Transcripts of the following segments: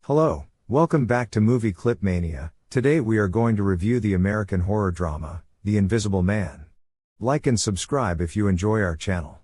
Hello, welcome back to Movie Clip Mania. Today we are going to review the American horror drama, The Invisible Man. Like and subscribe if you enjoy our channel.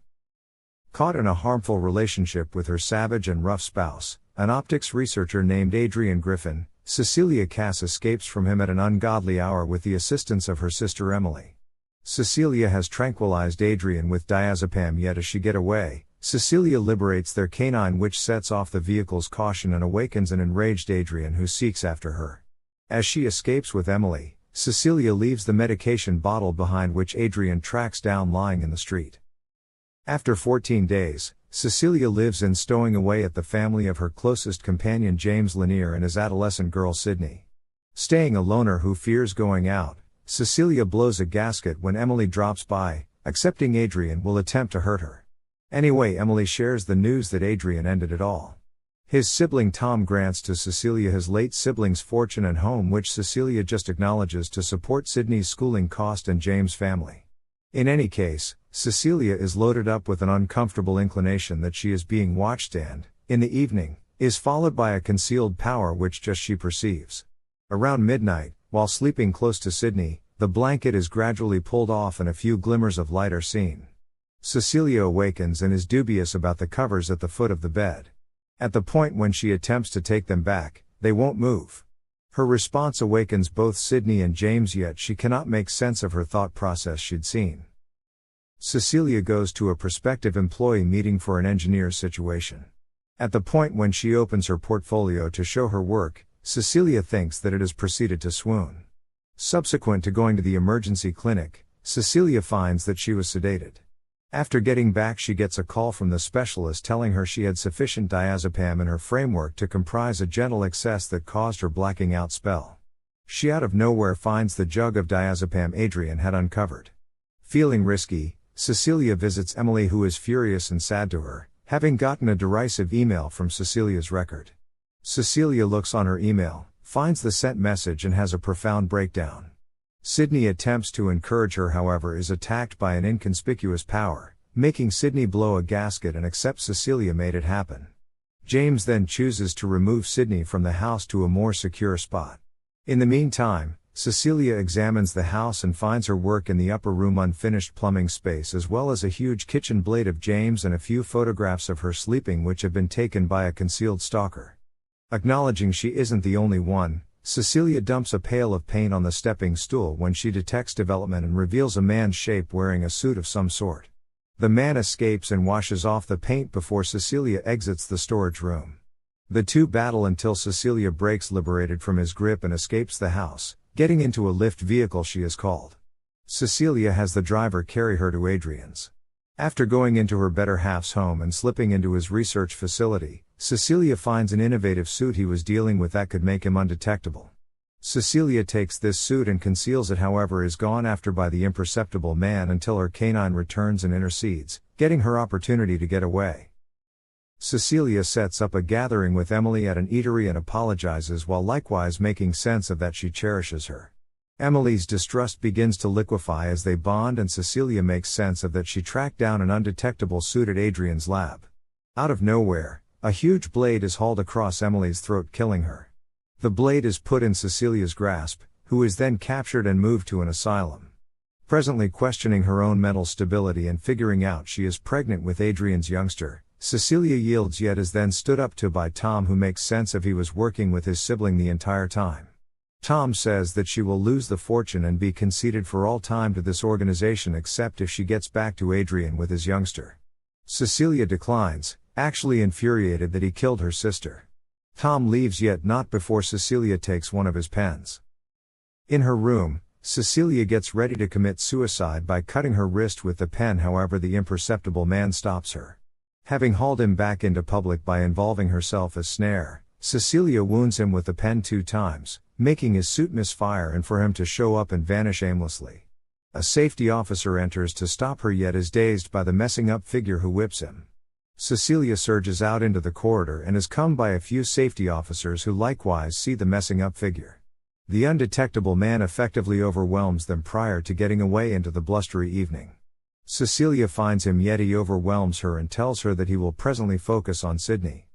Caught in a harmful relationship with her savage and rough spouse, an optics researcher named Adrian Griffin, Cecilia Cass escapes from him at an ungodly hour with the assistance of her sister Emily. Cecilia has tranquilized Adrian with diazepam, yet as she get away, Cecilia liberates their canine, which sets off the vehicle's caution and awakens an enraged Adrian who seeks after her. As she escapes with Emily, Cecilia leaves the medication bottle behind, which Adrian tracks down lying in the street. After 14 days, Cecilia lives in stowing away at the family of her closest companion James Lanier and his adolescent girl Sydney. Staying a loner who fears going out, Cecilia blows a gasket when Emily drops by, accepting Adrian will attempt to hurt her. Anyway, Emily shares the news that Adrian ended it all. His sibling Tom grants to Cecilia his late sibling's fortune and home, which Cecilia just acknowledges to support Sydney's schooling cost and James' family. In any case, Cecilia is loaded up with an uncomfortable inclination that she is being watched and, in the evening, is followed by a concealed power which just she perceives. Around midnight, while sleeping close to Sydney, the blanket is gradually pulled off and a few glimmers of light are seen. Cecilia awakens and is dubious about the covers at the foot of the bed. At the point when she attempts to take them back, they won't move. Her response awakens both Sydney and James, yet she cannot make sense of her thought process she'd seen. Cecilia goes to a prospective employee meeting for an engineer's situation. At the point when she opens her portfolio to show her work, Cecilia thinks that it has proceeded to swoon. Subsequent to going to the emergency clinic, Cecilia finds that she was sedated. After getting back, she gets a call from the specialist telling her she had sufficient diazepam in her framework to comprise a gentle excess that caused her blacking out spell. She out of nowhere finds the jug of diazepam Adrian had uncovered. Feeling risky, Cecilia visits Emily, who is furious and sad to her, having gotten a derisive email from Cecilia's record. Cecilia looks on her email, finds the sent message and has a profound breakdown. Sydney attempts to encourage her, however is attacked by an inconspicuous power, making Sydney blow a gasket and accept Cecilia made it happen. James then chooses to remove Sydney from the house to a more secure spot. In the meantime, Cecilia examines the house and finds her work in the upper room unfinished plumbing space, as well as a huge kitchen blade of James and a few photographs of her sleeping which have been taken by a concealed stalker. Acknowledging she isn't the only one, Cecilia dumps a pail of paint on the stepping stool when she detects development and reveals a man's shape wearing a suit of some sort. The man escapes and washes off the paint before Cecilia exits the storage room. The two battle until Cecilia breaks liberated from his grip and escapes the house, getting into a lift vehicle she is called. Cecilia has the driver carry her to Adrian's. After going into her better half's home and slipping into his research facility, Cecilia finds an innovative suit he was dealing with that could make him undetectable. Cecilia takes this suit and conceals it, however is gone after by the imperceptible man until her canine returns and intercedes, getting her opportunity to get away. Cecilia sets up a gathering with Emily at an eatery and apologizes while likewise making sense of that she cherishes her. Emily's distrust begins to liquefy as they bond, and Cecilia makes sense of that she tracked down an undetectable suit at Adrian's lab. Out of nowhere, a huge blade is hauled across Emily's throat, killing her. The blade is put in Cecilia's grasp, who is then captured and moved to an asylum. Presently questioning her own mental stability and figuring out she is pregnant with Adrian's youngster, Cecilia yields, yet is then stood up to by Tom, who makes sense of he was working with his sibling the entire time. Tom says that she will lose the fortune and be conceded for all time to this organization except if she gets back to Adrian with his youngster. Cecilia declines, actually infuriated that he killed her sister. Tom leaves, yet not before Cecilia takes one of his pens. In her room, Cecilia gets ready to commit suicide by cutting her wrist with the pen, however the imperceptible man stops her. Having hauled him back into public by involving herself as snare, Cecilia wounds him with the pen 2 times, making his suit misfire and for him to show up and vanish aimlessly. A safety officer enters to stop her, yet is dazed by the messing up figure who whips him. Cecilia surges out into the corridor and is come by a few safety officers who likewise see the messing up figure. The undetectable man effectively overwhelms them prior to getting away into the blustery evening. Cecilia finds him, yet he overwhelms her and tells her that he will presently focus on Sydney.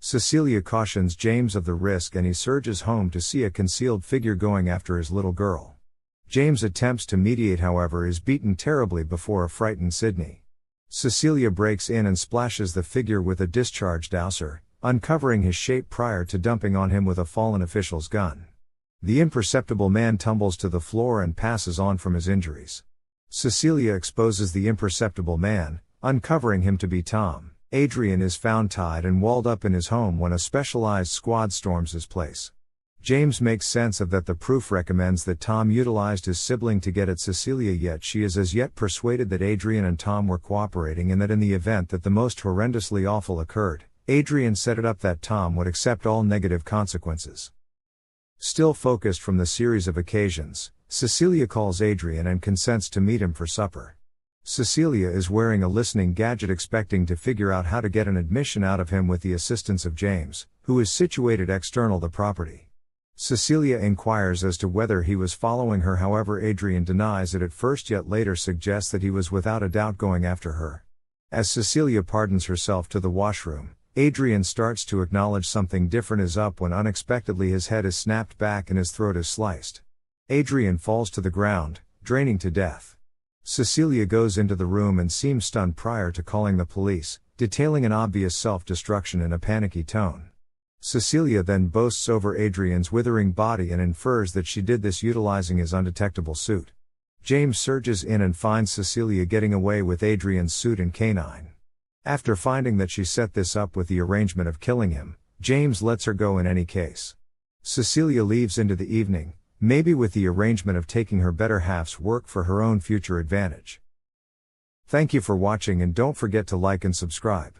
Cecilia cautions James of the risk and he surges home to see a concealed figure going after his little girl. James attempts to mediate, however is beaten terribly before a frightened Sydney. Cecilia breaks in and splashes the figure with a discharged dowser, uncovering his shape prior to dumping on him with a fallen official's gun. The imperceptible man tumbles to the floor and passes on from his injuries. Cecilia exposes the imperceptible man, uncovering him to be Tom. Adrian is found tied and walled up in his home when a specialized squad storms his place. James makes sense of that. The proof recommends that Tom utilized his sibling to get at Cecilia, yet she is as yet persuaded that Adrian and Tom were cooperating and that in the event that the most horrendously awful occurred, Adrian set it up that Tom would accept all negative consequences. Still focused from the series of occasions, Cecilia calls Adrian and consents to meet him for supper. Cecilia is wearing a listening gadget, expecting to figure out how to get an admission out of him with the assistance of James, who is situated external to property. Cecilia inquires as to whether he was following her, however Adrian denies it at first, yet later suggests that he was without a doubt going after her. As Cecilia pardons herself to the washroom, Adrian starts to acknowledge something different is up when unexpectedly his head is snapped back and his throat is sliced. Adrian falls to the ground, draining to death. Cecilia goes into the room and seems stunned prior to calling the police, detailing an obvious self-destruction in a panicky tone. Cecilia then boasts over Adrian's withering body and infers that she did this utilizing his undetectable suit. James surges in and finds Cecilia getting away with Adrian's suit and canine. After finding that she set this up with the arrangement of killing him, James lets her go in any case. Cecilia leaves into the evening, maybe with the arrangement of taking her better half's work for her own future advantage. Thank you for watching and don't forget to like and subscribe.